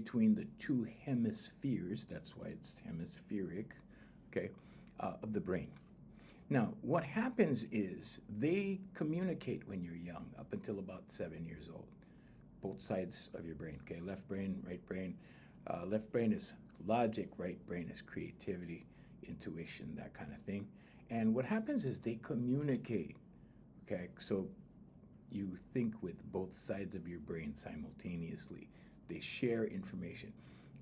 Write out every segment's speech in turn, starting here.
between the two hemispheres, that's why it's hemispheric, okay, of the brain. Now, what happens is they communicate when you're young, up until about 7 years old. Both sides of your brain, okay, left brain, right brain. Left brain is logic, right brain is creativity, intuition, that kind of thing. And what happens is they communicate, okay? So you think with both sides of your brain simultaneously. They share information.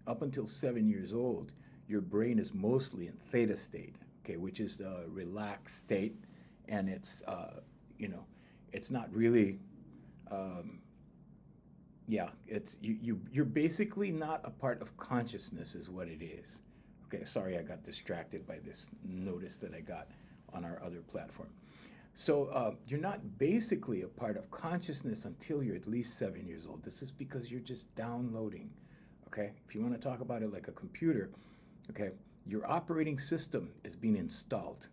Up until 7 years old, your brain is mostly in theta state, okay, which is a relaxed state, and it's, it's not really, you're basically not a part of consciousness is what it is. Okay, sorry I got distracted by this notice that I got on our other platform. So you're not basically a part of consciousness until you're at least 7 years old. This is because you're just downloading, okay? If you want to talk about it like a computer, okay, your operating system is being installed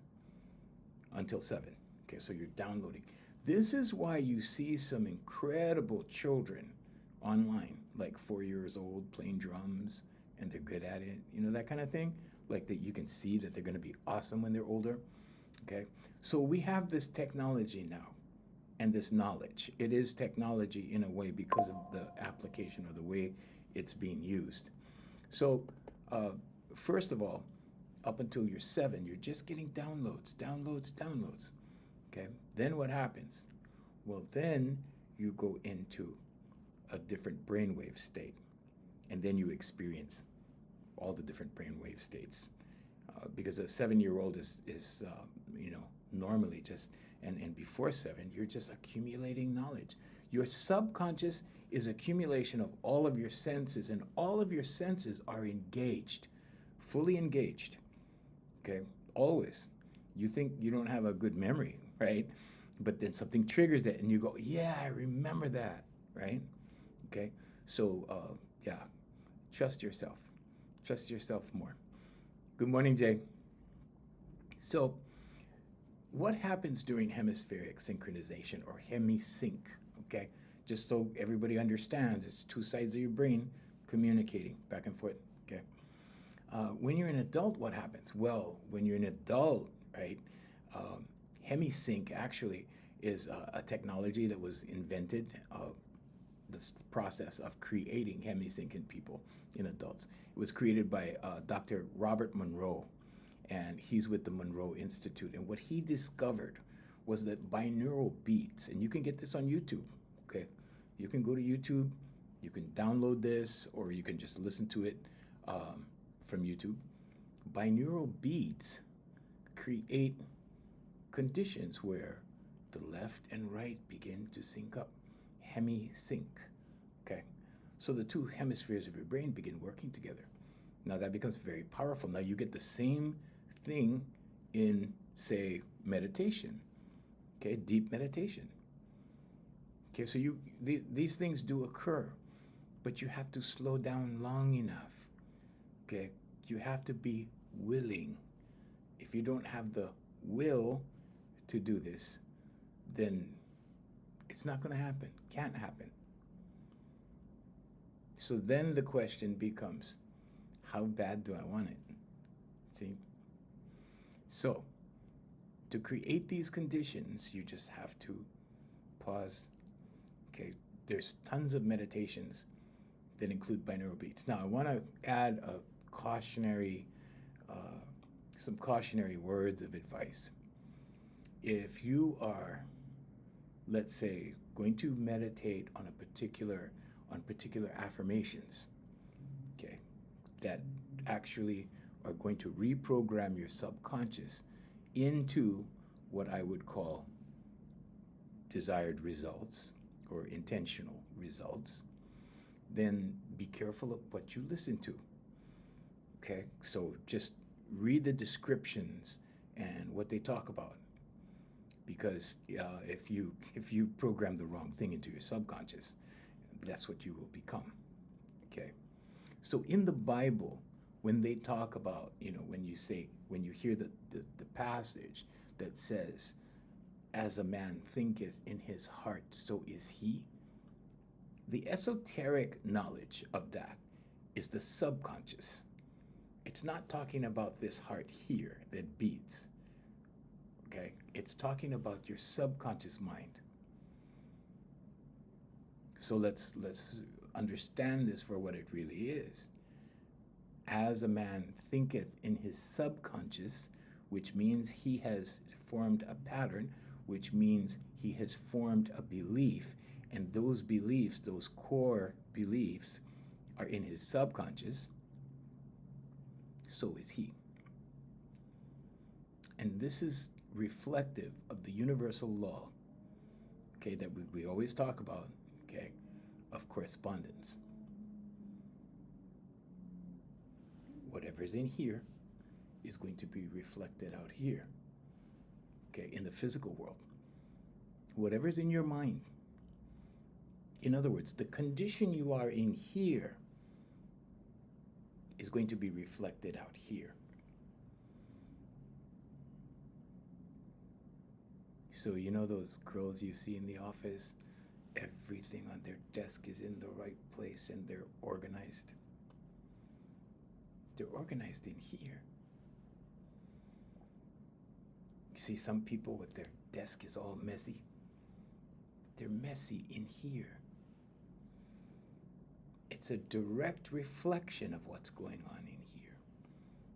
until 7, okay? So you're downloading. This is why you see some incredible children online, like 4 years old, playing drums, and they're good at it, you know, that kind of thing. Like that you can see that they're going to be awesome when they're older, okay? So we have this technology now and this knowledge. It is technology in a way because of the application or the way it's being used. So first of all, up until you're 7, you're just getting downloads, okay? Then what happens? Well, then you go into a different brainwave state, and then you experience all the different brainwave states. Because a 7-year-old is normally just, and before 7, you're just accumulating knowledge. Your subconscious is accumulation of all of your senses, and all of your senses are engaged, fully engaged, okay? Always. You think you don't have a good memory, right? But then something triggers it, and you go, yeah, I remember that, right? Okay? So, trust yourself. Trust yourself more. Good morning, Jay. So, what happens during hemispheric synchronization or hemisync? Okay, just so everybody understands, it's two sides of your brain communicating back and forth. Okay, when you're an adult, what happens? Well, when you're an adult, right, hemisync actually is a technology that was invented. This process of creating hemisync in people, in adults. It was created by Dr. Robert Monroe, and he's with the Monroe Institute. And what he discovered was that binaural beats, and you can get this on YouTube, okay? You can go to YouTube, you can download this, or you can just listen to it from YouTube. Binaural beats create conditions where the left and right begin to sync up. Hemisync, okay? So the two hemispheres of your brain begin working together. Now that becomes very powerful. Now you get the same thing in, say, meditation, okay? Deep meditation. Okay, so these things do occur, but you have to slow down long enough, okay? You have to be willing. If you don't have the will to do this, then it's not going to happen. Can't happen. So then the question becomes, how bad do I want it? See? So, to create these conditions, you just have to pause. Okay, there's tons of meditations that include binaural beats. Now, I want to add a cautionary, some cautionary words of advice. If you are, let's say, going to meditate on particular affirmations, okay, that actually are going to reprogram your subconscious into what I would call desired results or intentional results, then be careful of what you listen to. Okay, so just read the descriptions and what they talk about, because if you program the wrong thing into your subconscious, that's what you will become. Okay, so in the Bible, when they talk about, when you hear the passage that says, as a man thinketh in his heart, so is he, the esoteric knowledge of that is the subconscious. It's not talking about this heart here that beats. Okay? It's talking about your subconscious mind. So let's understand this for what it really is. As a man thinketh in his subconscious, which means he has formed a pattern, which means he has formed a belief, and those beliefs, those core beliefs, are in his subconscious, so is he. And this is reflective of the universal law, okay, that we always talk about, okay, of correspondence. Whatever's in here is going to be reflected out here, okay, in the physical world. Whatever's in your mind, in other words, the condition you are in here is going to be reflected out here. So you know those girls you see in the office, everything on their desk is in the right place and they're organized. They're organized in here. You see some people with their desk is all messy. They're messy in here. It's a direct reflection of what's going on in here.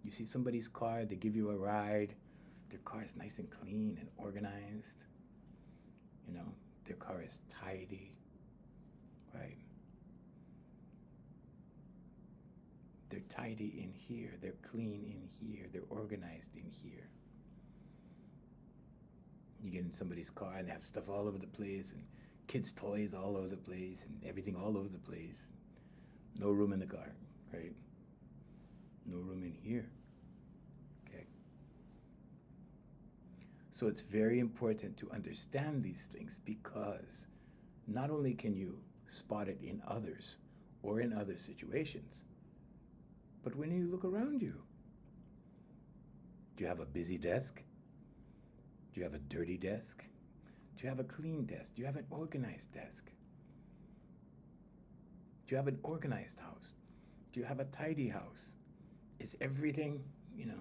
You see somebody's car, they give you a ride, their car is nice and clean and organized. You know, their car is tidy, right? They're tidy in here, they're clean in here, they're organized in here. You get in somebody's car and they have stuff all over the place and kids' toys all over the place and everything all over the place. No room in the car, right? No room in here, okay? So it's very important to understand these things, because not only can you spot it in others or in other situations, but when you look around you, do you have a busy desk? Do you have a dirty desk? Do you have a clean desk? Do you have an organized desk? Do you have an organized house? Do you have a tidy house? Is everything, you know?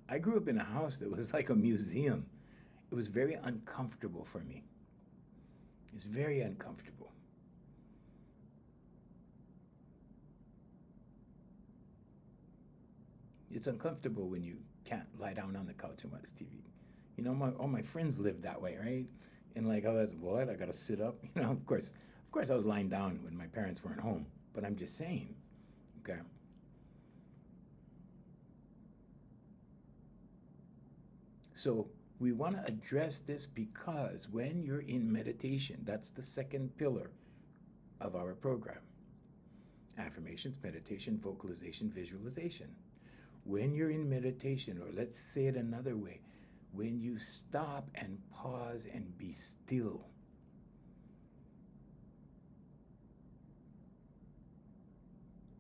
I grew up in a house that was like a museum. It was very uncomfortable for me. It's very uncomfortable. It's uncomfortable when you can't lie down on the couch and watch TV. You know, all my friends lived that way, right? And like, oh, that's what? I gotta sit up. You know, of course I was lying down when my parents weren't home. But I'm just saying, okay? So we want to address this, because when you're in meditation, that's the second pillar of our program. Affirmations, meditation, vocalization, visualization. When you're in meditation, or let's say it another way, when you stop and pause and be still,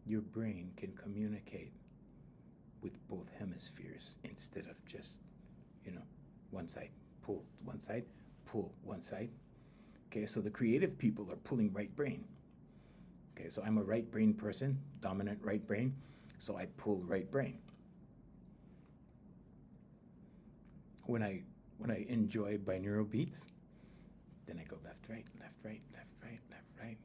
your brain can communicate with both hemispheres instead of just, you know, one side, pull one side, pull one side. Okay, so the creative people are pulling right brain. Okay, so I'm a right brain person, dominant right brain, so I pull right brain. When I enjoy binaural beats, then I go left, right, left, right, left, right, left, right.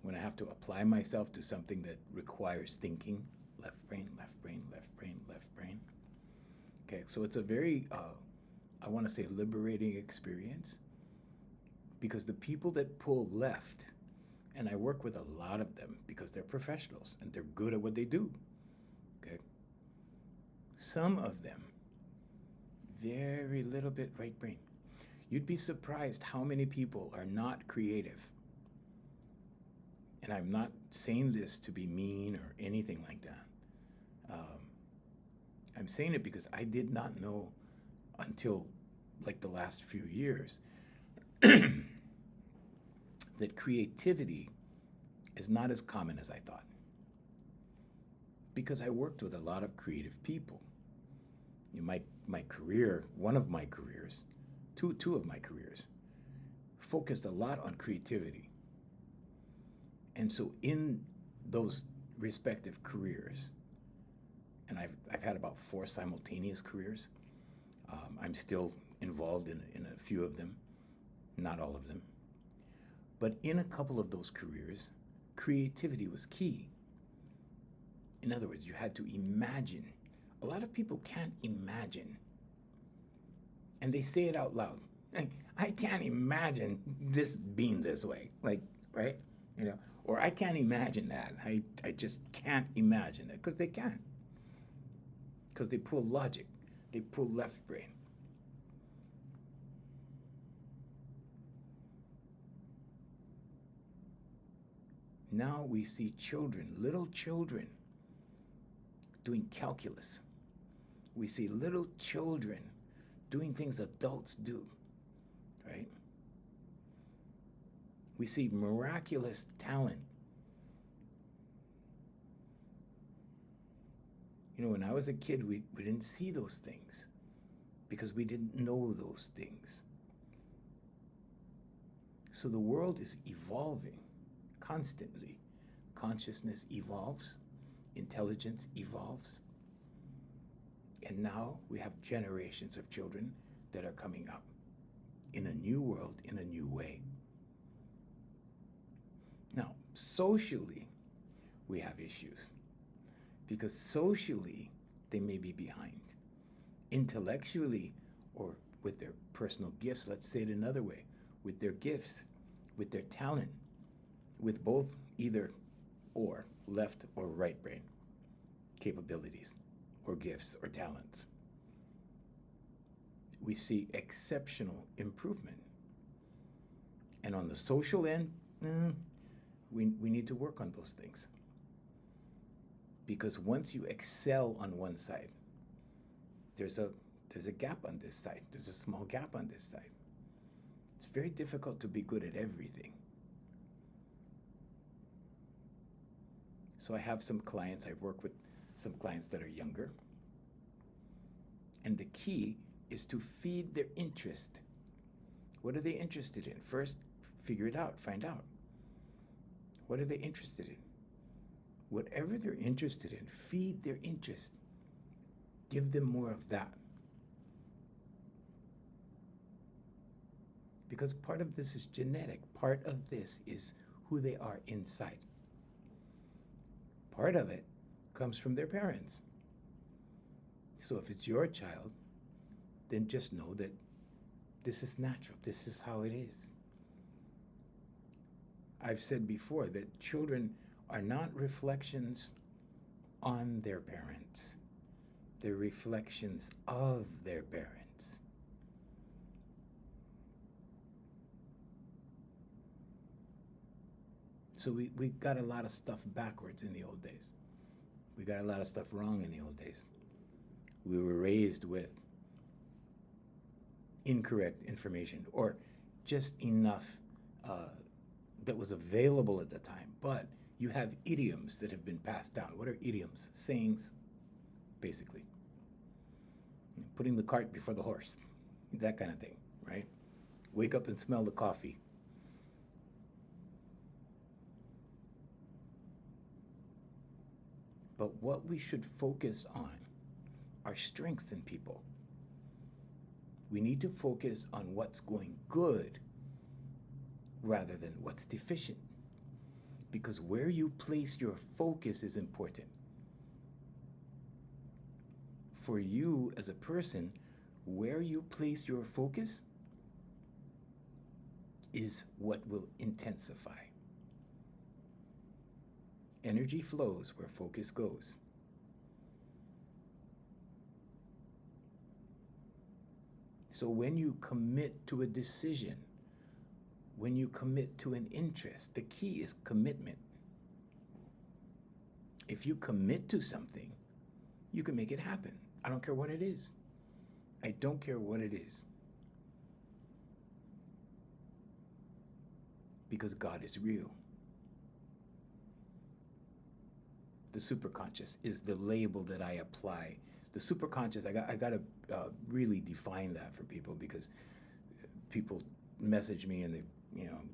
When I have to apply myself to something that requires thinking, left brain, left brain, left brain, left brain. Okay, so it's a very, I want to say, liberating experience, because the people that pull left, and I work with a lot of them because they're professionals and they're good at what they do, okay? Some of them, very little bit right brain. You'd be surprised how many people are not creative. And I'm not saying this to be mean or anything like that. I'm saying it because I did not know until like the last few years that creativity is not as common as I thought. Because I worked with a lot of creative people. My career, one of my careers, two of my careers, focused a lot on creativity. And so in those respective careers, and I've had about 4 simultaneous careers. I'm still involved in a few of them, not all of them. But in a couple of those careers, creativity was key. In other words, you had to imagine. A lot of people can't imagine. And they say it out loud. I can't imagine this being this way. Like, right? You know, or I can't imagine that. I just can't imagine it, because they can't. Because they pull logic. They pull left brain. Now we see children, little children, doing calculus. We see little children doing things adults do, right? We see miraculous talent. You know, when I was a kid, we didn't see those things because we didn't know those things. So the world is evolving constantly. Consciousness evolves, intelligence evolves, and now we have generations of children that are coming up in a new world, in a new way. Now, socially, we have issues because socially, they may be behind. Intellectually, or with their personal gifts, let's say it another way, with their gifts, with their talent, with both either or, left or right brain capabilities or gifts or talents. We see exceptional improvement. And on the social end, we need to work on those things. Because once you excel on one side, there's a gap on this side. There's a small gap on this side. It's very difficult to be good at everything. So I have some clients, I work with some clients that are younger. And the key is to feed their interest. What are they interested in? First, figure it out, find out. What are they interested in? Whatever they're interested in, feed their interest. Give them more of that. Because part of this is genetic. Part of this is who they are inside. Part of it comes from their parents. So if it's your child, then just know that this is natural. This is how it is. I've said before that children are not reflections on their parents. They're reflections of their parents. So we got a lot of stuff backwards in the old days. We got a lot of stuff wrong in the old days. We were raised with incorrect information, or just enough that was available at the time. But you have idioms that have been passed down. What are idioms? Sayings, basically. Putting the cart before the horse, that kind of thing, right? Wake up and smell the coffee. But what we should focus on are strengths in people. We need to focus on what's going good rather than what's deficient. Because where you place your focus is important. For you as a person, where you place your focus is what will intensify. Energy flows where focus goes. So when you commit to a decision, when you commit to an interest, the key is commitment. If you commit to something, you can make it happen. I don't care what it is. I don't care what it is. Because God is real. The superconscious is the label that I apply. The superconscious, I got to really define that for people, because people message me and they,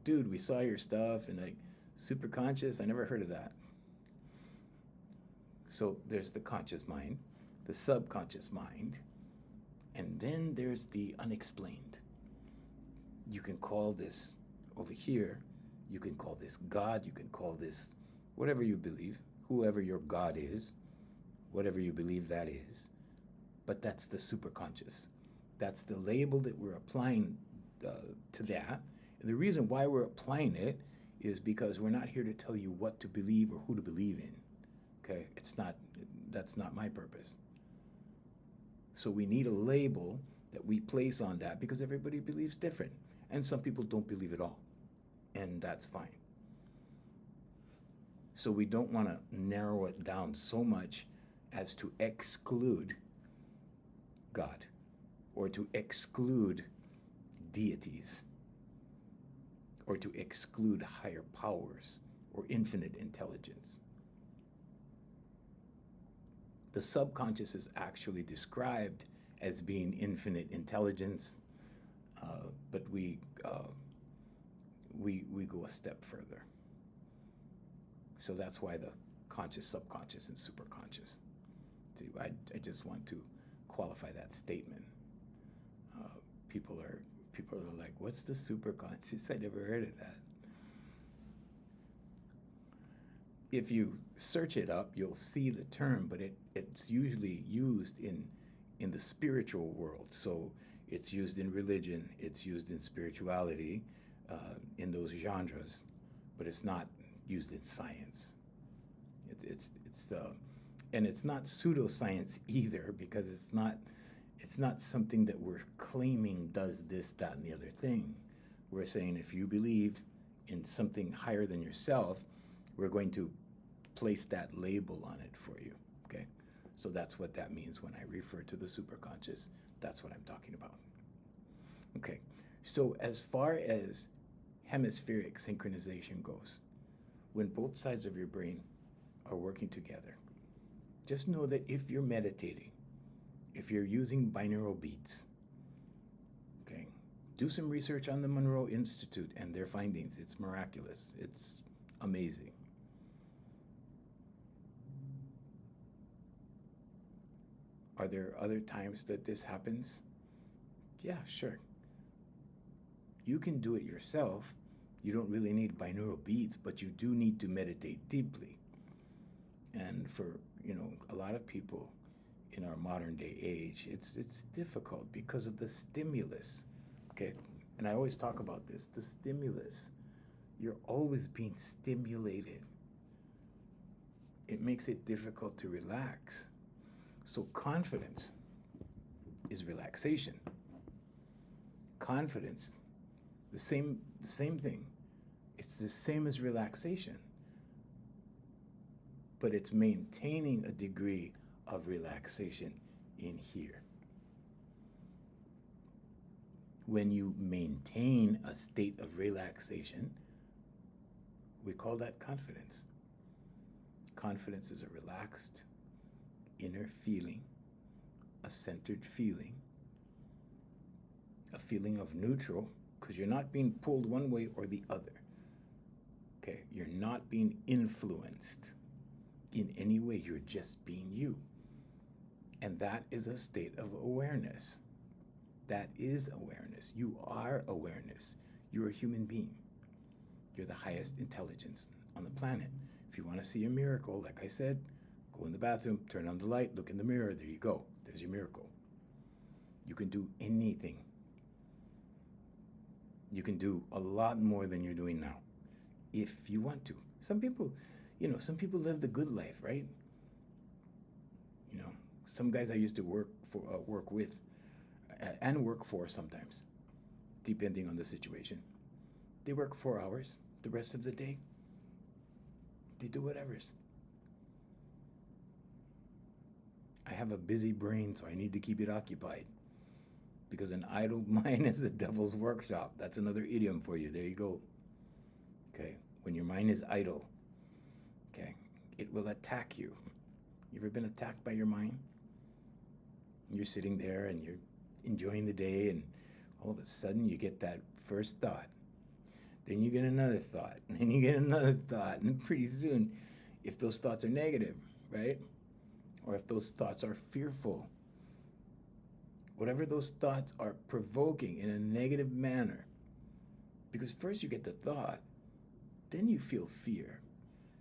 dude, we saw your stuff, and Superconscious, I never heard of that. So there's the conscious mind, the subconscious mind, and then there's the unexplained. You can call this over here, you can call this God, you can call this whatever you believe, whoever your God is, whatever you believe that is. But that's the superconscious. That's the label that we're applying to that. And the reason why we're applying it is because we're not here to tell you what to believe or who to believe in. Okay, that's not my purpose. So we need a label that we place on that because everybody believes different. And some people don't believe at all. And that's fine. So we don't want to narrow it down so much as to exclude God or to exclude deities or to exclude higher powers or infinite intelligence. The subconscious is actually described as being infinite intelligence, but we go a step further. So that's why the conscious, subconscious, and superconscious. I just want to qualify that statement. People are like, "What's the superconscious? I never heard of that." If you search it up, you'll see the term, but it's usually used in the spiritual world. So it's used in religion, it's used in spirituality, in those genres, but it's not used in science. And it's not pseudoscience either, because it's not something that we're claiming does this, that, and the other thing. We're saying if you believe in something higher than yourself, we're going to place that label on it for you, okay? So that's what that means when I refer to the superconscious. That's what I'm talking about. Okay, so as far as hemispheric synchronization goes, when both sides of your brain are working together, just know that if you're meditating, if you're using binaural beats, okay, do some research on the Monroe Institute and their findings. It's miraculous. It's amazing. Are there other times that this happens? Yeah, sure. You can do it yourself. You don't really need binaural beats, but you do need to meditate deeply. And for, a lot of people in our modern day age, it's difficult because of the stimulus. Okay, and I always talk about this, the stimulus. You're always being stimulated. It makes it difficult to relax. So confidence is relaxation. Confidence, the same thing. It's the same as relaxation, but it's maintaining a degree of relaxation in here. When you maintain a state of relaxation, we call that confidence. Confidence is a relaxed inner feeling, a centered feeling, a feeling of neutral, because you're not being pulled one way or the other. Okay, you're not being influenced in any way, you're just being you. And that is a state of awareness. That is awareness. You are awareness. You're a human being. You're the highest intelligence on the planet. If you want to see a miracle, like I said, go in the bathroom, turn on the light, look in the mirror, there you go. There's your miracle. You can do anything. You can do a lot more than you're doing now, if you want to. Some people live the good life, right? Some guys I used to work with and work for sometimes, depending on the situation. They work 4 hours. The rest of the day, they do whatever's. I have a busy brain, so I need to keep it occupied. Because an idle mind is the devil's workshop. That's another idiom for you. There you go. Okay, when your mind is idle, okay, it will attack you. You ever been attacked by your mind? You're sitting there and you're enjoying the day, and all of a sudden you get that first thought. Then you get another thought, and then you get another thought, and then pretty soon, if those thoughts are negative, right? Or if those thoughts are fearful, whatever those thoughts are provoking in a negative manner, because first you get the thought, then you feel fear.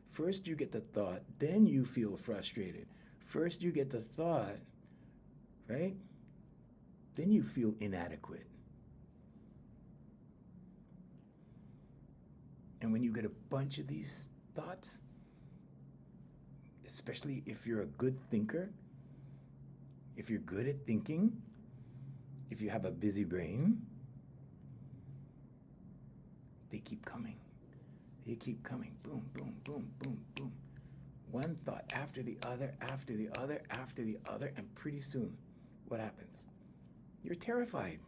First you get the thought, then you feel frustrated. First you get the thought, right? Then you feel inadequate. And when you get a bunch of these thoughts, especially if you're a good thinker, if you're good at thinking, if you have a busy brain, they keep coming. They keep coming. Boom, boom, boom, boom, boom. One thought after the other, after the other, after the other, and pretty soon, what happens? You're terrified.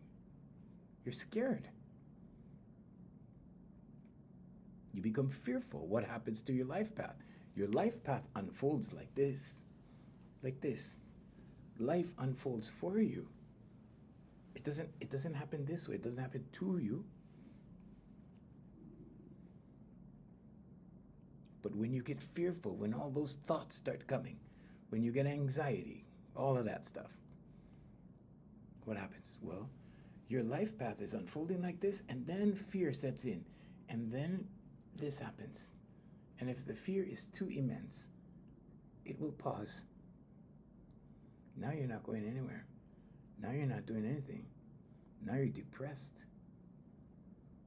You're scared. You become fearful. What happens to your life path? Your life path unfolds like this. Like this. Life unfolds for you. It doesn't happen this way. It doesn't happen to you. But when you get fearful, when all those thoughts start coming, when you get anxiety, all of that stuff, what happens? Well, your life path is unfolding like this, and then fear sets in, and then this happens. And if the fear is too immense, it will pause. Now you're not going anywhere. Now you're not doing anything. Now you're depressed.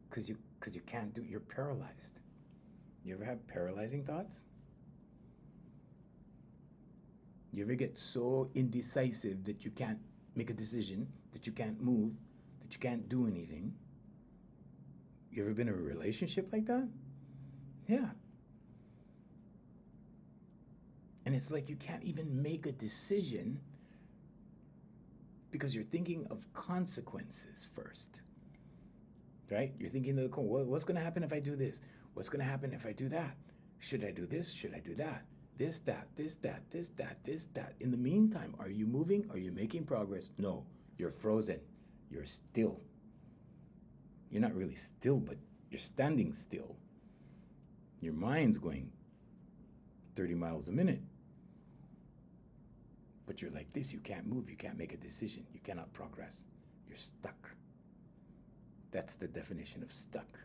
Because you can't do, you're paralyzed. You ever have paralyzing thoughts? You ever get so indecisive that you can't make a decision, that you can't move, that you can't do anything? You ever been in a relationship like that? Yeah. And it's like you can't even make a decision because you're thinking of consequences first, right? You're thinking, what's going to happen if I do this? What's going to happen if I do that? Should I do this? Should I do that? This, that, this, that, this, that, this, that. In the meantime, are you moving? Are you making progress? No, you're frozen. You're still. You're not really still, but you're standing still. Your mind's going 30 miles a minute. But you're like this. You can't move. You can't make a decision. You cannot progress. You're stuck. That's the definition of stuck.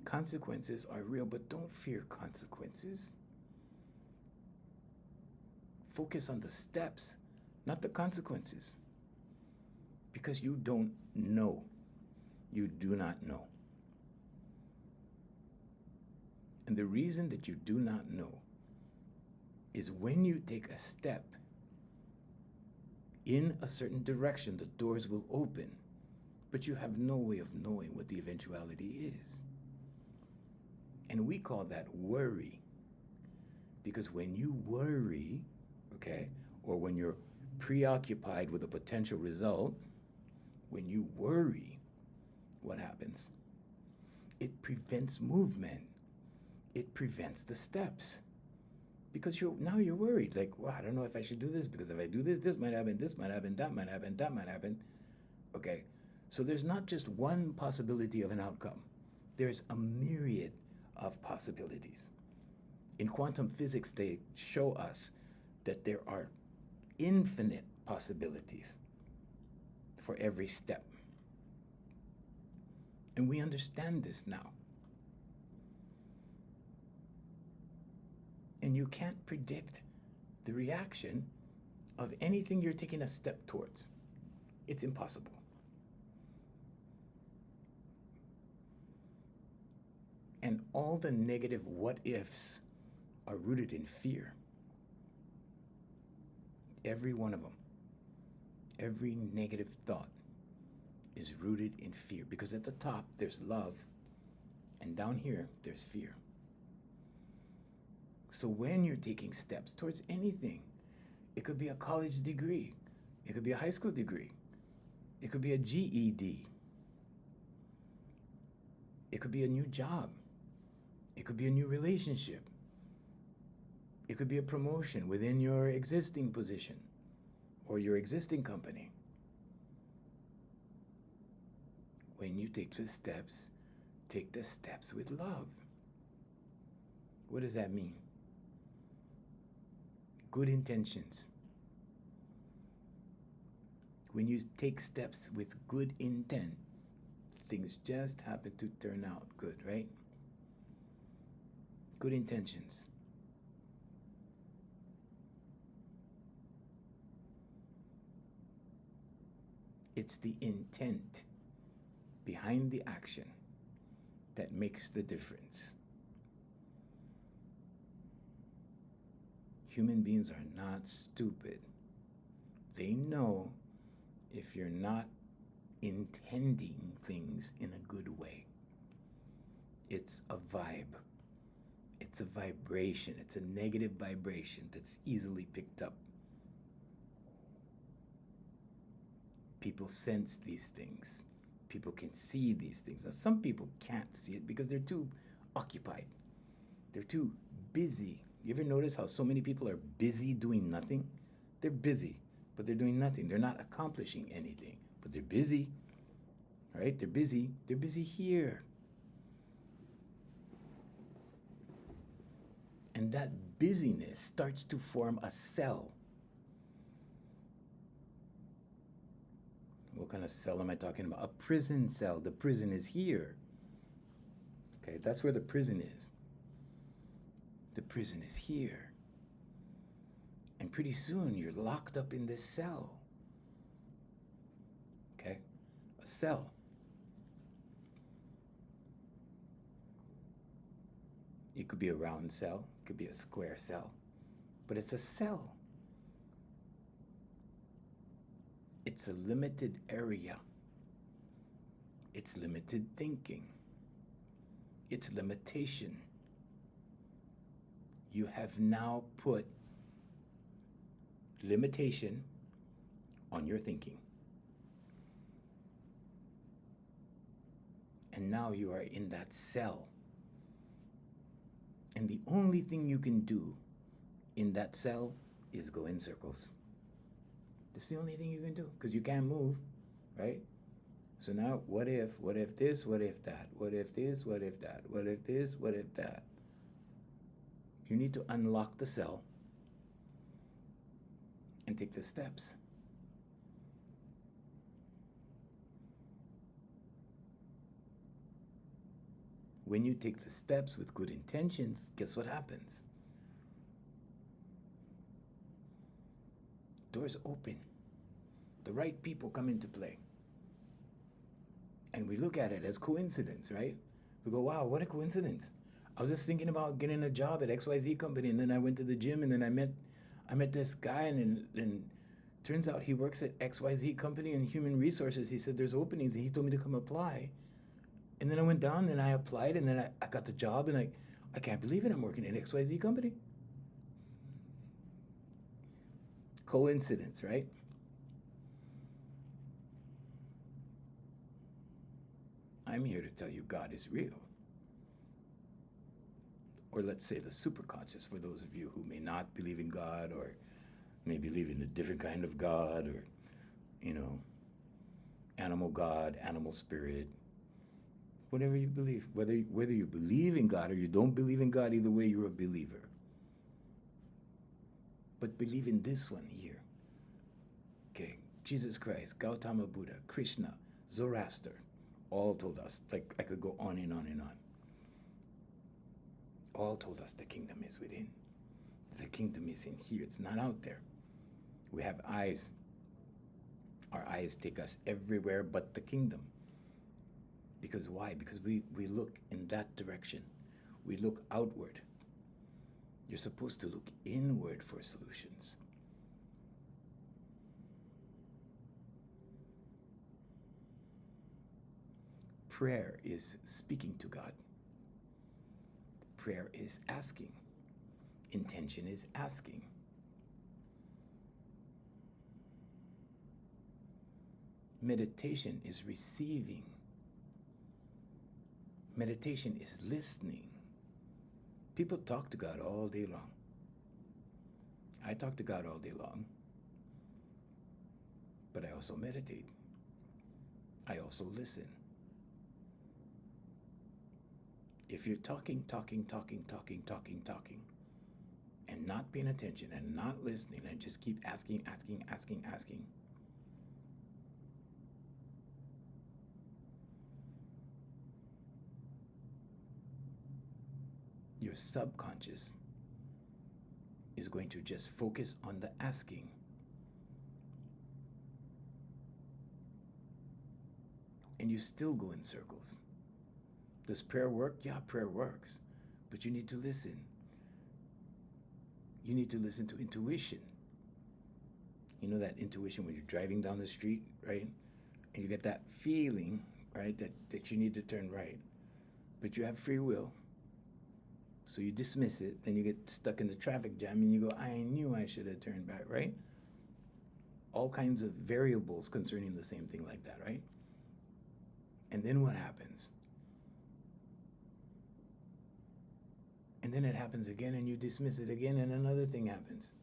Consequences are real, but don't fear consequences. Focus on the steps, not the consequences. Because you don't know. You do not know. And the reason that you do not know is when you take a step in a certain direction, the doors will open, but you have no way of knowing what the eventuality is. And we call that worry. Because when you worry, okay, or when you're preoccupied with a potential result, when you worry, what happens? It prevents movement. It prevents the steps. Because now you're worried. Like, well, I don't know if I should do this, because if I do this, this might happen, that might happen, that might happen. Okay, so there's not just one possibility of an outcome. There's a myriad of possibilities. In quantum physics, they show us that there are infinite possibilities for every step. And we understand this now. And you can't predict the reaction of anything you're taking a step towards. It's impossible. And all the negative what-ifs are rooted in fear. Every one of them. Every negative thought is rooted in fear. Because at the top, there's love. And down here, there's fear. So when you're taking steps towards anything, it could be a college degree. It could be a high school degree. It could be a GED. It could be a new job. It could be a new relationship. It could be a promotion within your existing position or your existing company. When you take the steps with love. What does that mean? Good intentions. When you take steps with good intent, things just happen to turn out good, right? Good intentions. It's the intent behind the action that makes the difference. Human beings are not stupid. They know if you're not intending things in a good way. It's a vibe. It's a vibration. It's a negative vibration that's easily picked up. People sense these things. People can see these things. Now, some people can't see it because they're too occupied. They're too busy. You ever notice how so many people are busy doing nothing? They're busy, but they're doing nothing. They're not accomplishing anything, but they're busy, right? They're busy. They're busy here. And that busyness starts to form a cell. What kind of cell am I talking about? A prison cell. The prison is here. Okay, that's where the prison is. The prison is here. And pretty soon you're locked up in this cell. Okay? A cell. It could be a round cell, it could be a square cell, but it's a cell. It's a limited area. It's limited thinking. It's limitation. You have now put limitation on your thinking. And now you are in that cell. And the only thing you can do in that cell is go in circles. That's the only thing you can do, because you can't move, right? So now, what if this, what if that? What if this, what if that? What if this, what if that? You need to unlock the cell and take the steps. When you take the steps with good intentions, guess what happens? Doors open. The right people come into play. And we look at it as coincidence, right? We go, wow, what a coincidence. I was just thinking about getting a job at XYZ company, and then I went to the gym, and then I met this guy, and turns out he works at XYZ company in human resources. He said there's openings, and he told me to come apply. And then I went down and I applied, and then I got the job, and I can't believe it, I'm working at XYZ company. Coincidence, right? I'm here to tell you God is real. Or let's say the superconscious, for those of you who may not believe in God, or may believe in a different kind of God, or, animal God, animal spirit, whatever you believe. Whether you believe in God or you don't believe in God, either way, you're a believer. But believe in this one here. Okay, Jesus Christ, Gautama Buddha, Krishna, Zoroaster, all told us, like I could go on and on and on. All told us the kingdom is within. The kingdom is in here, it's not out there. We have eyes. Our eyes take us everywhere but the kingdom. Because why? Because we look in that direction. We look outward. You're supposed to look inward for solutions. Prayer is speaking to God. Prayer is asking. Intention is asking. Meditation is receiving. Meditation is listening. People talk to God all day long. I talk to God all day long. but I also meditate. I also listen. If you're talking, and not paying attention and not listening and just keep asking, your subconscious is going to just focus on the asking. And you still go in circles. Does prayer work? Yeah, prayer works. But you need to listen. You need to listen to intuition. You know that intuition when you're driving down the street, right? And you get that feeling, right, that you need to turn right. But you have free will. So you dismiss it, then you get stuck in the traffic jam and you go, I knew I should have turned back, right? All kinds of variables concerning the same thing like that, right? And then what happens? And then it happens again and you dismiss it again and another thing happens.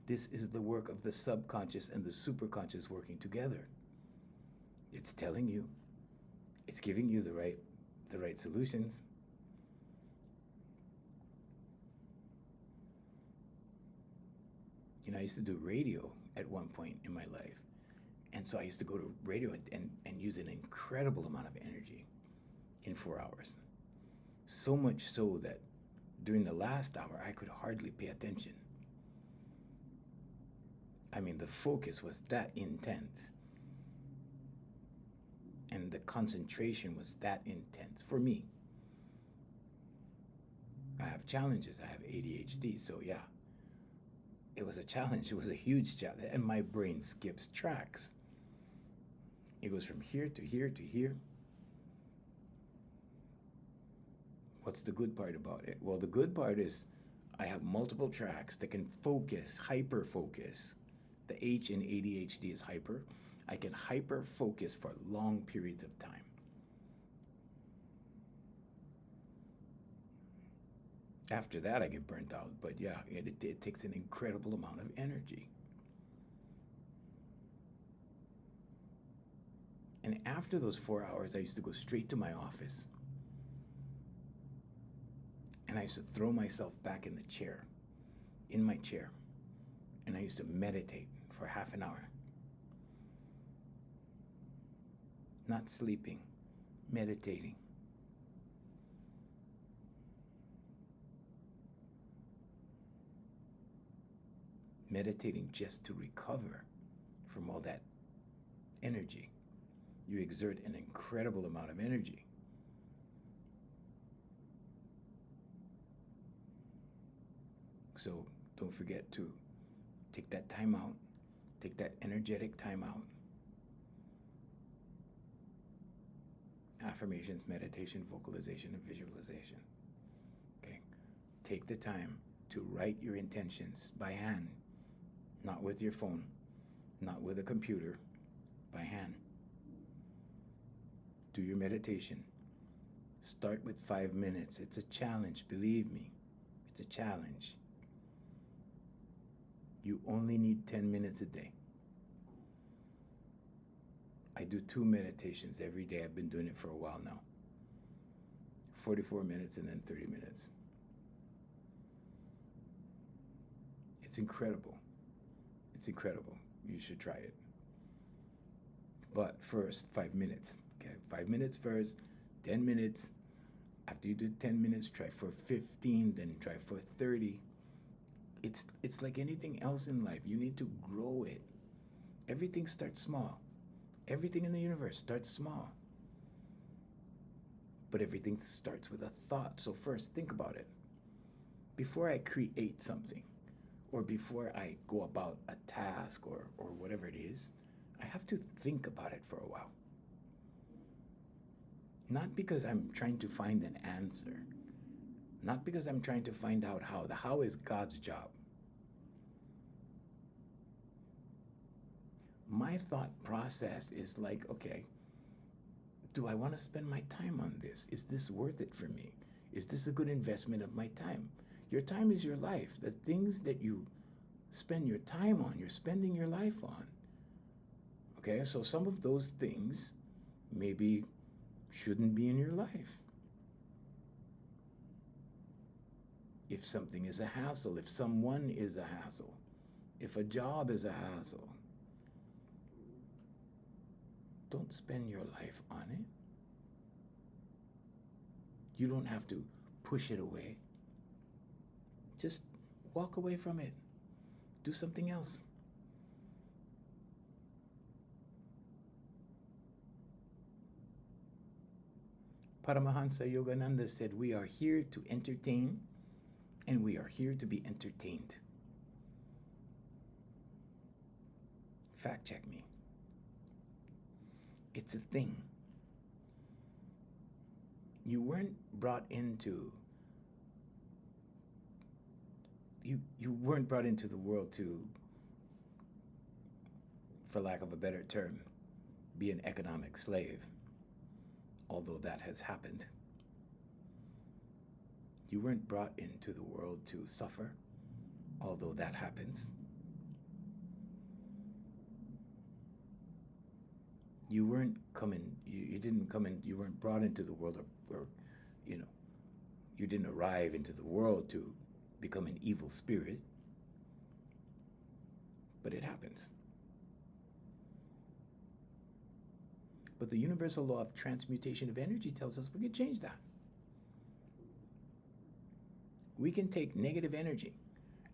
This is the work of the subconscious and the superconscious working together. It's telling you, it's giving you the right solutions. You know, I used to do radio at one point in my life. And so I used to go to radio and use an incredible amount of energy in 4 hours. So much so that during the last hour, I could hardly pay attention. I mean, the focus was that intense. And the concentration was that intense for me. I have challenges. I have ADHD, so yeah. It was a challenge. It was a huge challenge. And my brain skips tracks. It goes from here to here to here. What's the good part about it? Well, the good part is I have multiple tracks that can focus, hyper focus. The H in ADHD is hyper. I can hyper focus for long periods of time. After that, I get burnt out. But yeah, it takes an incredible amount of energy. And after those 4 hours, I used to go straight to my office. And I used to throw myself back in my chair. And I used to meditate for half an hour. Not sleeping, meditating. Meditating just to recover from all that energy. You exert an incredible amount of energy. So don't forget to take that time out, take that energetic time out. Affirmations, meditation, vocalization, and visualization. Okay? Take the time to write your intentions by hand, not with your phone, not with a computer, by hand. Do your meditation. Start with 5 minutes. It's a challenge, believe me. It's a challenge. You only need 10 minutes a day. I do 2 meditations every day. I've been doing it for a while now. 44 minutes and then 30 minutes. It's incredible. It's incredible. You should try it. But first, 5 minutes. Okay, 5 minutes first, 10 minutes. After you do 10 minutes, try for 15, then try for 30. It's like anything else in life. You need to grow it. Everything starts small. Everything in the universe starts small. But everything starts with a thought. So first, think about it. Before I create something, or before I go about a task or whatever it is, I have to think about it for a while. Not because I'm trying to find an answer. Not because I'm trying to find out how. The how is God's job. My thought process is like, okay, do I want to spend my time on this? Is this worth it for me? Is this a good investment of my time? Your time is your life. The things that you spend your time on, you're spending your life on. Okay, so some of those things maybe shouldn't be in your life. If something is a hassle, if someone is a hassle, if a job is a hassle, don't spend your life on it. You don't have to push it away. Just walk away from it. Do something else. Paramahansa Yogananda said, we are here to entertain, and we are here to be entertained. Fact check me. It's a thing. You weren't brought into you weren't brought into the world to, for lack of a better term, be an economic slave, although that has happened. You weren't brought into the world to suffer, although that happens. You weren't coming, you didn't come in, you weren't brought into the world or you didn't arrive into the world to become an evil spirit, but it happens. But the universal law of transmutation of energy tells us we can change that. We can take negative energy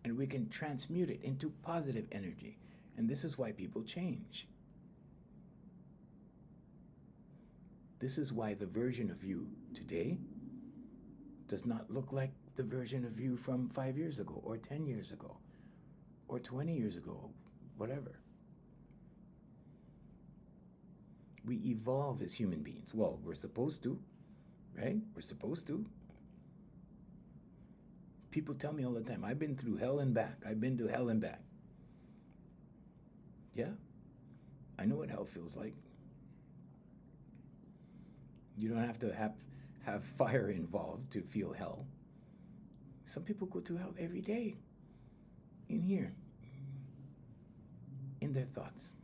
and we can transmute it into positive energy. And this is why people change. This is why the version of you today does not look like the version of you from 5 years ago, or 10 years ago, or 20 years ago, whatever. We evolve as human beings. Well, we're supposed to, right? We're supposed to. People tell me all the time, I've been through hell and back. I've been to hell and back. Yeah, I know what hell feels like. You don't have to have fire involved to feel hell. Some people go to hell every day. In here. In their thoughts.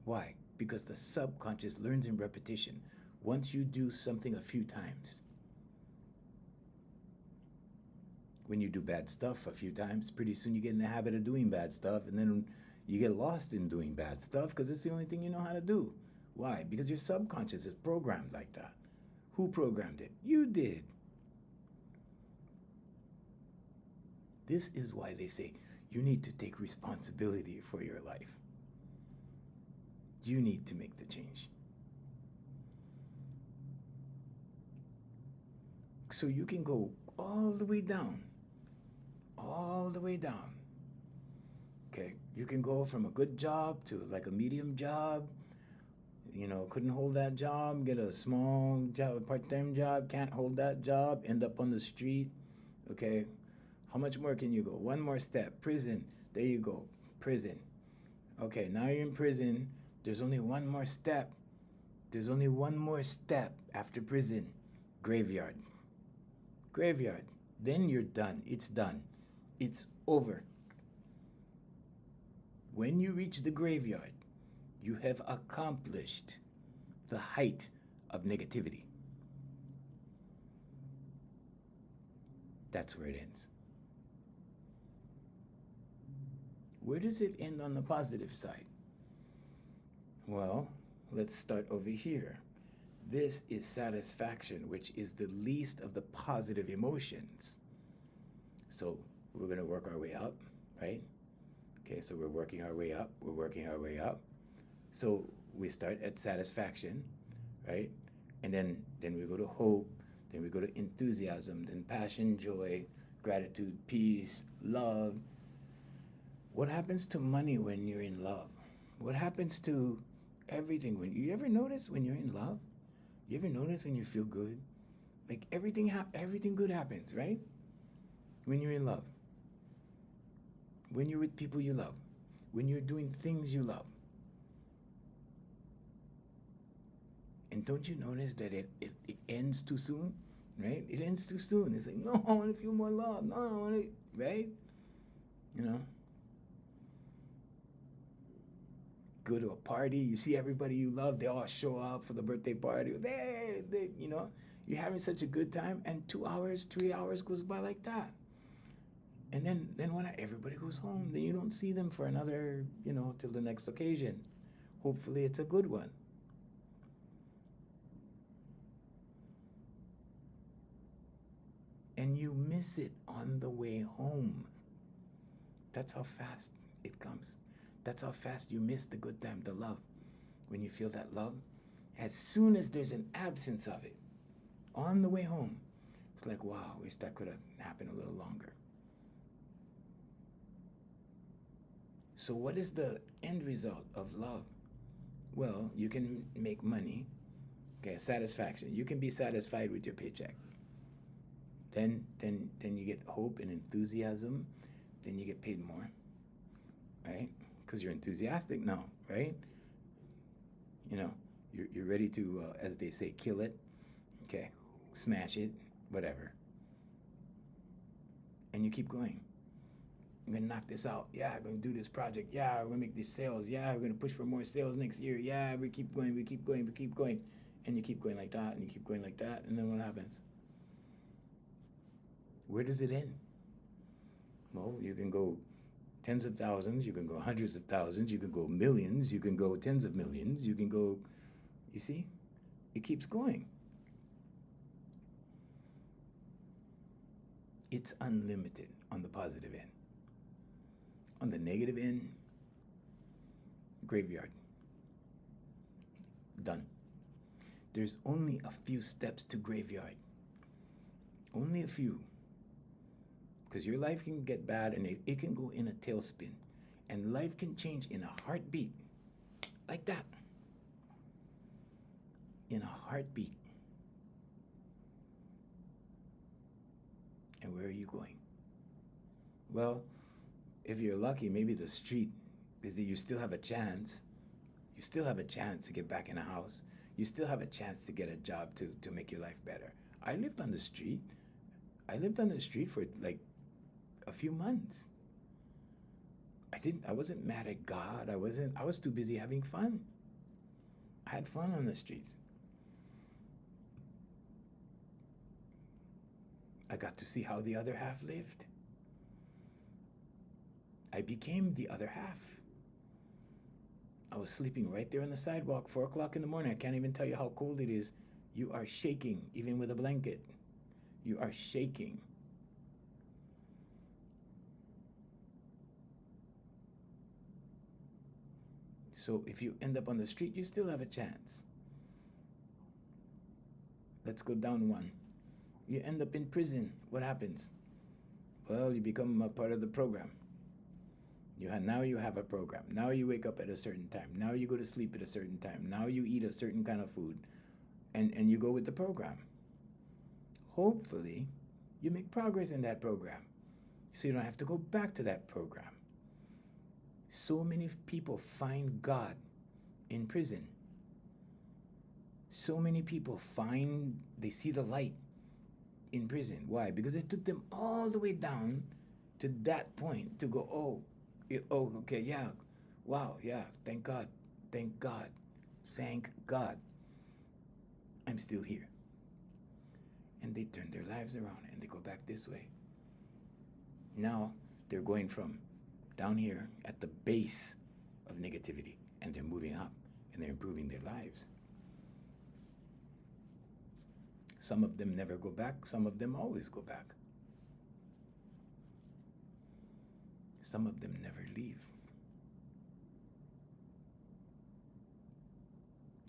Why? Because the subconscious learns in repetition. Once you do something a few times. When you do bad stuff a few times, pretty soon you get in the habit of doing bad stuff, and then you get lost in doing bad stuff because it's the only thing you know how to do. Why? Because your subconscious is programmed like that. Who programmed it? You did. This is why they say you need to take responsibility for your life. You need to make the change. So you can go all the way down. All the way down. Okay, you can go from a good job to like a medium job. You know, couldn't hold that job, get a small job, part-time job, can't hold that job, end up on the street. Okay, how much more can you go? One more step, prison. There you go, prison. Okay, now you're in prison. There's only one more step. There's only one more step after prison. Graveyard. Graveyard. Then you're done. It's done. It's over. When you reach the graveyard, you have accomplished the height of negativity. That's where it ends. Where does it end on the positive side? Well, let's start over here. This is satisfaction, which is the least of the positive emotions. So we're going to work our way up, right? Okay, so we're working our way up. We're working our way up. So we start at satisfaction, right? And then we go to hope, then we go to enthusiasm, then passion, joy, gratitude, peace, love. What happens to money when you're in love? What happens to everything? When you ever notice when you're in love? You ever notice when you feel good? Like everything good happens, right? When you're in love. When you're with people you love. When you're doing things you love. And don't you notice that it ends too soon? right? It ends too soon. It's like, no, I want to feel more love. No, I want to, right? You know, go to a party, you see everybody you love, they all show up for the birthday party. You know, you're having such a good time, and 2 hours, 3 hours goes by like that. And then when everybody goes home, then you don't see them for another, you know, till the next occasion. Hopefully it's a good one. And you miss it on the way home. That's how fast it comes. That's how fast you miss the good time, the love. When you feel that love, as soon as there's an absence of it, on the way home, it's like, wow, wish that could have happened a little longer. So what is the end result of love? Well, you can make money. Okay, satisfaction. You can be satisfied with your paycheck. Then you get hope and enthusiasm. Then you get paid more, right? Because you're enthusiastic now, right? You know, you're ready to, as they say, kill it. Okay, smash it, whatever. And you keep going. I'm gonna knock this out. Yeah, I'm gonna do this project. Yeah, we're gonna make these sales. Yeah, we're gonna push for more sales next year. Yeah, we keep going, we keep going, we keep going. And you keep going like that, and you keep going like that, and then what happens? Where does it end? Well, you can go tens of thousands, you can go hundreds of thousands, you can go millions, you can go tens of millions, you can go, you see? It keeps going. It's unlimited on the positive end. On the negative end, graveyard. Done. There's only a few steps to graveyard. Only a few. Because your life can get bad and it can go in a tailspin. And life can change in a heartbeat. Like that. In a heartbeat. And where are you going? Well, if you're lucky, maybe the street is that you still have a chance. You still have a chance to get back in a house. You still have a chance to get a job to make your life better. I lived on the street. I lived on the street for like a few months. I wasn't mad at God. I was too busy having fun. I had fun on the streets. I got to see how the other half lived. I became the other half. I was sleeping right there on the sidewalk, 4 o'clock in the morning. I can't even tell you how cold it is. You are shaking, even with a blanket. You are shaking. So if you end up on the street, you still have a chance. Let's go down one. You end up in prison. What happens? Well, you become a part of the program. Now you have a program. Now you wake up at a certain time. Now you go to sleep at a certain time. Now you eat a certain kind of food. And you go with the program. Hopefully, you make progress in that program. So you don't have to go back to that program. So many people find God in prison. So many people they see the light in prison. Why? Because it took them all the way down to that point to go, okay, yeah, wow, yeah, thank God, thank God, thank God, I'm still here. And they turn their lives around and they go back this way. Now they're going from down here at the base of negativity and they're moving up and they're improving their lives. Some of them never go back, some of them always go back. Some of them never leave.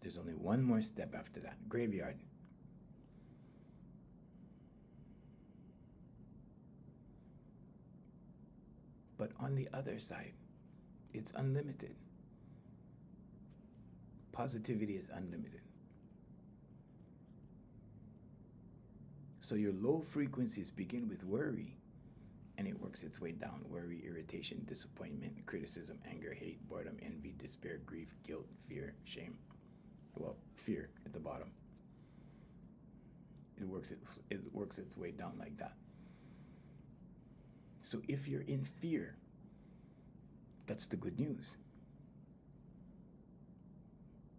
There's only one more step after that, graveyard. But on the other side, it's unlimited. Positivity is unlimited. So your low frequencies begin with worry, and it works its way down. Worry, irritation, disappointment, criticism, anger, hate, boredom, envy, despair, grief, guilt, fear, shame. Well, fear at the bottom. it works its way down like that. So if you're in fear, that's the good news.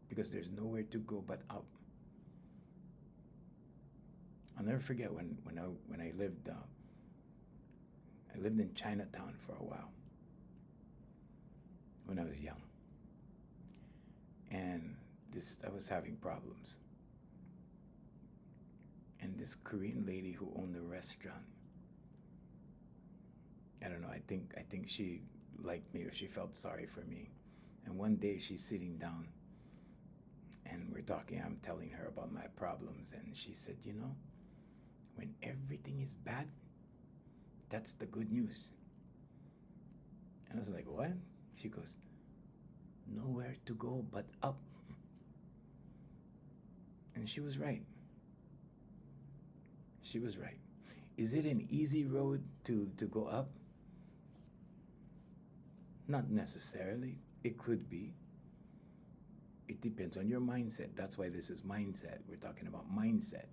Because there's nowhere to go but up. I'll never forget when I lived in Chinatown for a while when I was young, and I was having problems. And this Korean lady who owned the restaurant, I don't know, I think she liked me, or she felt sorry for me. And one day she's sitting down and we're talking, I'm telling her about my problems, and she said, you know, when everything is bad, that's the good news. And I was like, what? She goes, nowhere to go but up. And she was right. She was right. Is it an easy road to go up? Not necessarily. It could be. It depends on your mindset. That's why this is mindset. We're talking about mindset.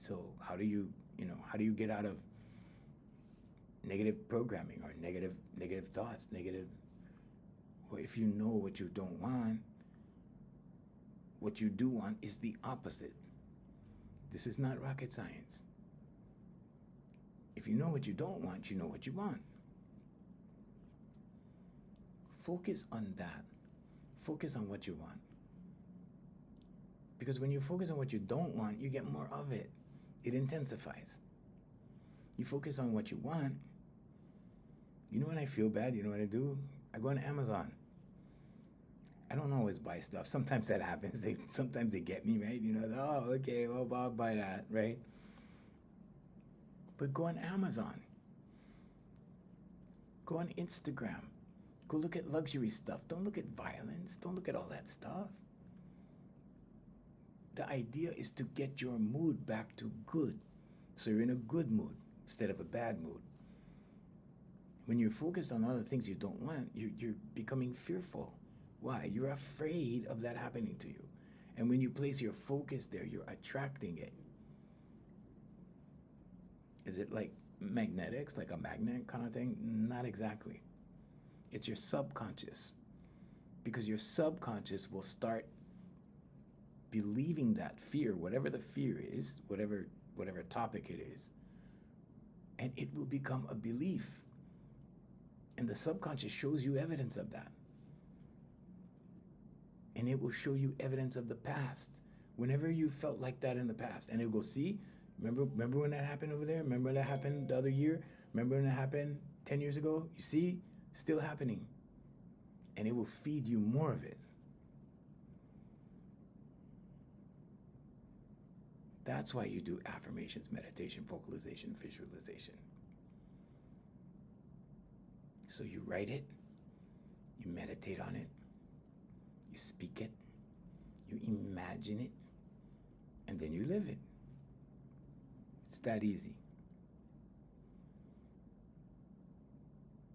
So how do you get out of negative programming or negative thoughts, well, if you know what you don't want, what you do want is the opposite. This is not rocket science. If you know what you don't want, you know what you want. Focus on that. Focus on what you want. Because when you focus on what you don't want, you get more of it. It intensifies. You focus on what you want. You know when I feel bad, you know what I do? I go on Amazon. I don't always buy stuff. Sometimes that happens. Sometimes they get me, right? You know, oh, okay, well, I'll buy that, right? But go on Amazon. Go on Instagram. Go look at luxury stuff. Don't look at violence. Don't look at all that stuff. The idea is to get your mood back to good. So you're in a good mood instead of a bad mood. When you're focused on other things you don't want, you're becoming fearful. Why? You're afraid of that happening to you. And when you place your focus there, you're attracting it. Is it like magnetics, like a magnet kind of thing? Not exactly. It's your subconscious. Because your subconscious will start believing that fear, whatever the fear is, whatever topic it is, and it will become a belief. And the subconscious shows you evidence of that. And it will show you evidence of the past. Whenever you felt like that in the past, and it'll go, see, remember when that happened over there? Remember when that happened the other year? Remember when that happened 10 years ago? You see, still happening. And it will feed you more of it. That's why you do affirmations, meditation, vocalization, visualization. So you write it, you meditate on it, you speak it, you imagine it, and then you live it. It's that easy.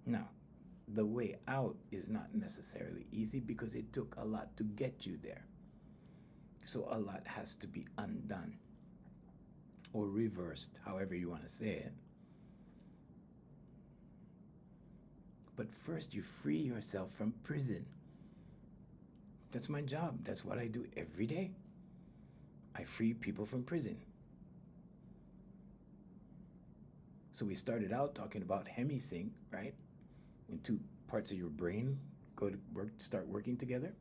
Now, the way out is not necessarily easy because it took a lot to get you there. So a lot has to be undone or reversed, however you want to say it. But first, you free yourself from prison. That's my job. That's what I do every day. I free people from prison. So we started out talking about hemisync, right? When two parts of your brain go to work, start working together.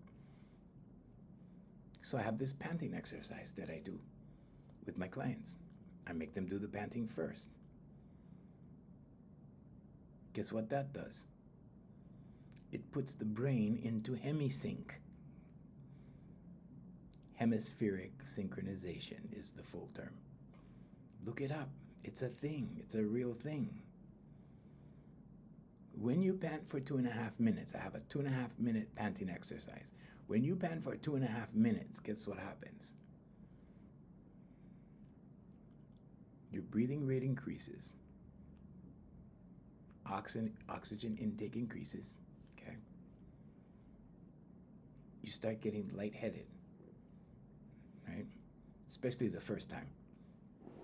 So I have this panting exercise that I do with my clients. I make them do the panting first. Guess what that does? It puts the brain into hemisync. Hemispheric synchronization is the full term. Look it up. It's a thing. It's a real thing. When you pant for 2.5 minutes, I have a 2.5 minute panting exercise. When you pant for 2.5 minutes, guess what happens? Your breathing rate increases. Oxygen intake increases. Okay. You start getting lightheaded, right? especially the first time.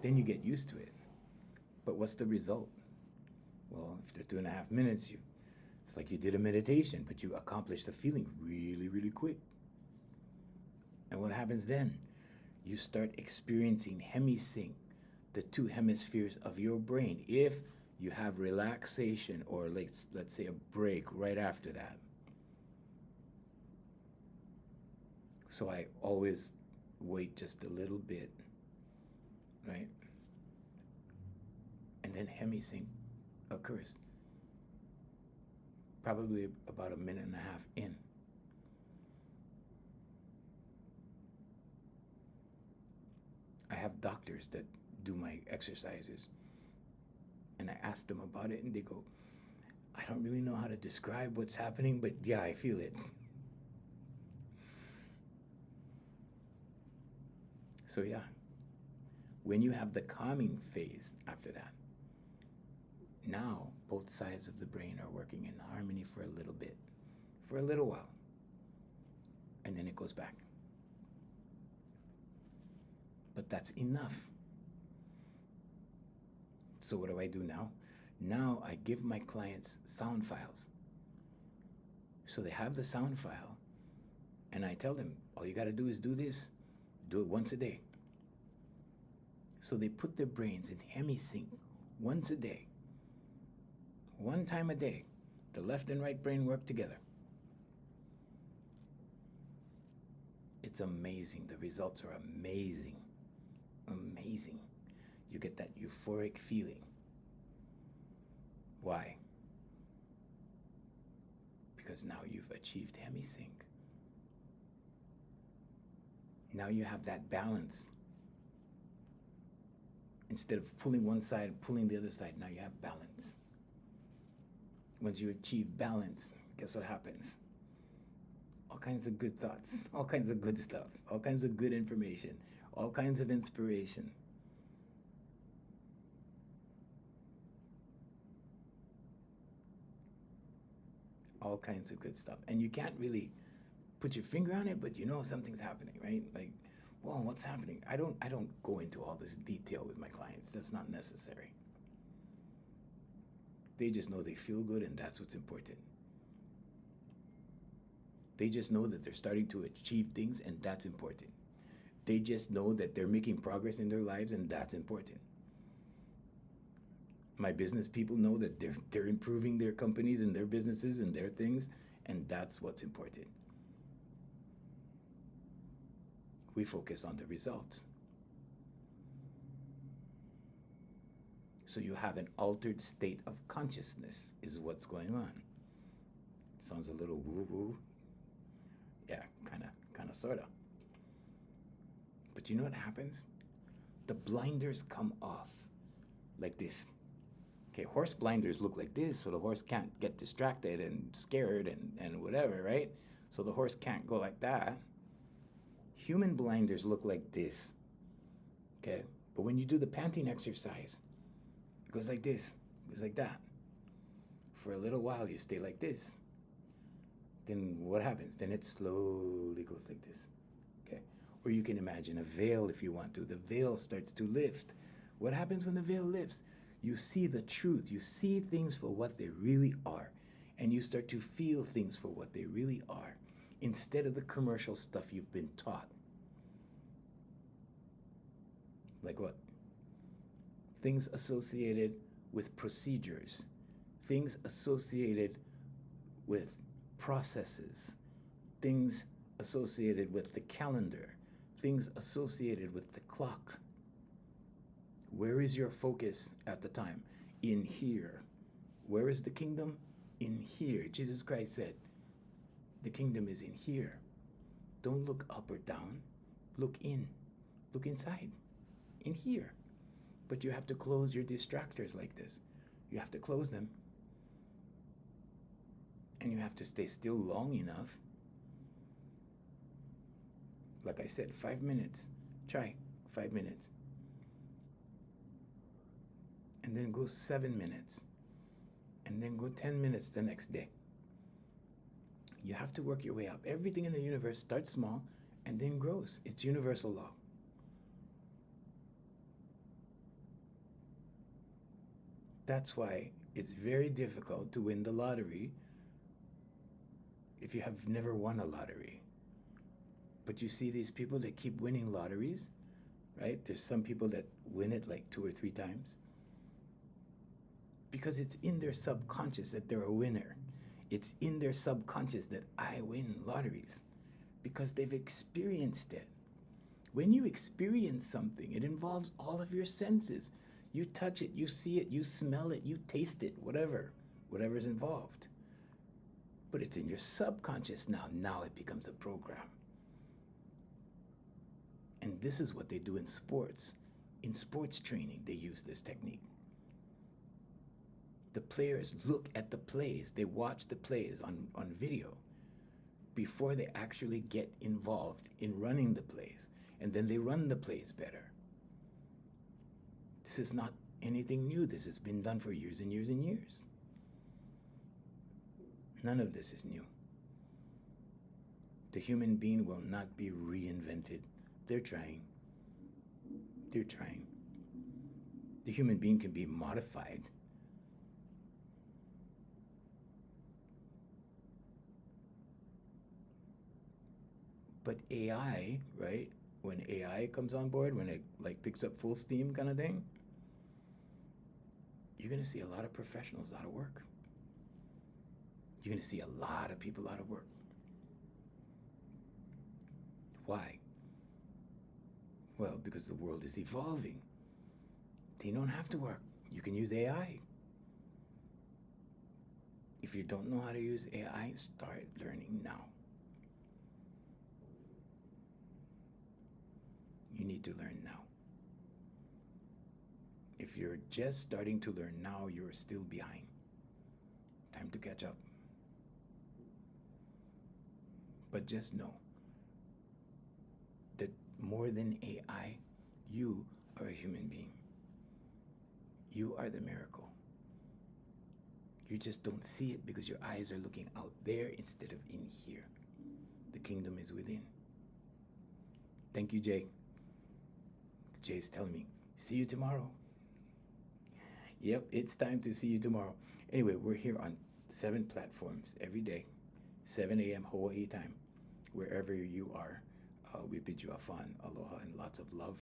Then you get used to it. But what's the result? Well, after 2.5 minutes, it's like you did a meditation, but you accomplished the feeling really, really quick. And what happens then? You start experiencing hemisync, the two hemispheres of your brain, if you have relaxation or let's say a break right after that. So I always wait just a little bit, right? And then hemisync occurs. Probably about 1.5 minutes in. I have doctors that do my exercises, and I ask them about it, and they go, I don't really know how to describe what's happening, but yeah, I feel it. So yeah, when you have the calming phase after that, now both sides of the brain are working in harmony for a little bit, for a little while, and then it goes back. But that's enough. So what do I do now? Now I give my clients sound files. So they have the sound file, and I tell them, all you got to do is do this. Do it once a day. So they put their brains in hemisync once a day. One time a day, the left and right brain work together. It's amazing. The results are amazing. Amazing. You get that euphoric feeling. Why? Because now you've achieved hemisync. Now you have that balance. Instead of pulling one side, pulling the other side, now you have balance. Once you achieve balance, guess what happens? All kinds of good thoughts, all kinds of good stuff, all kinds of good information, all kinds of inspiration. All kinds of good stuff. And you can't really put your finger on it, but you know something's happening, right? Like, whoa, what's happening? I don't go into all this detail with my clients. That's not necessary. They just know they feel good, and that's what's important. They just know that they're starting to achieve things, and that's important. They just know that they're making progress in their lives, and that's important. My business people know that they're improving their companies and their businesses and their things, and that's what's important. We focus on the results. So you have an altered state of consciousness is what's going on. Sounds a little woo-woo. Yeah, kind of, sort of. But you know what happens? The blinders come off like this. Okay, horse blinders look like this, so the horse can't get distracted and scared and whatever, right? So the horse can't go like that. Human blinders look like this. Okay, but when you do the panting exercise, it goes like this, it goes like that. For a little while, you stay like this. Then what happens? Then it slowly goes like this. Okay, or you can imagine a veil if you want to. The veil starts to lift. What happens when the veil lifts? You see the truth. You see things for what they really are. And you start to feel things for what they really are, instead of the commercial stuff you've been taught. Like what? Things associated with procedures. Things associated with processes. Things associated with the calendar. Things associated with the clock. Where is your focus at the time? In here. Where is the kingdom? In here. Jesus Christ said, the kingdom is in here. Don't look up or down. Look in. Look inside. In here. But you have to close your distractors like this. You have to close them. And you have to stay still long enough. Like I said, 5 minutes. Try 5 minutes. And then go 7 minutes. And then go 10 minutes the next day. You have to work your way up. Everything in the universe starts small and then grows. It's universal law. That's why it's very difficult to win the lottery if you have never won a lottery. But you see these people that keep winning lotteries, right? There's some people that win it like 2 or 3 times because it's in their subconscious that they're a winner. It's in their subconscious that I win lotteries because they've experienced it. When you experience something, it involves all of your senses. You touch it, you see it, you smell it, you taste it, whatever's involved. But it's in your subconscious now. Now it becomes a program. And this is what they do in sports. In sports training, they use this technique. The players look at the plays, they watch the plays on video before they actually get involved in running the plays. And then they run the plays better. This is not anything new. This has been done for years and years and years. None of this is new. The human being will not be reinvented. They're trying. They're trying. The human being can be modified. But AI, right? When AI comes on board, when it like picks up full steam kind of thing, you're going to see a lot of professionals out of work. You're going to see a lot of people out of work. Why? Well, because the world is evolving. They don't have to work. You can use AI. If you don't know how to use AI, start learning now. You need to learn now. If you're just starting to learn now, you're still behind. Time to catch up. But just know that more than AI, you are a human being. You are the miracle. You just don't see it because your eyes are looking out there instead of in here. The kingdom is within. Thank you, Jay. Jay's telling me, see you tomorrow. Yep, it's time to see you tomorrow. Anyway, we're here on 7 platforms every day, 7 a.m. Hawaii time. Wherever you are, we bid you a fun aloha and lots of love.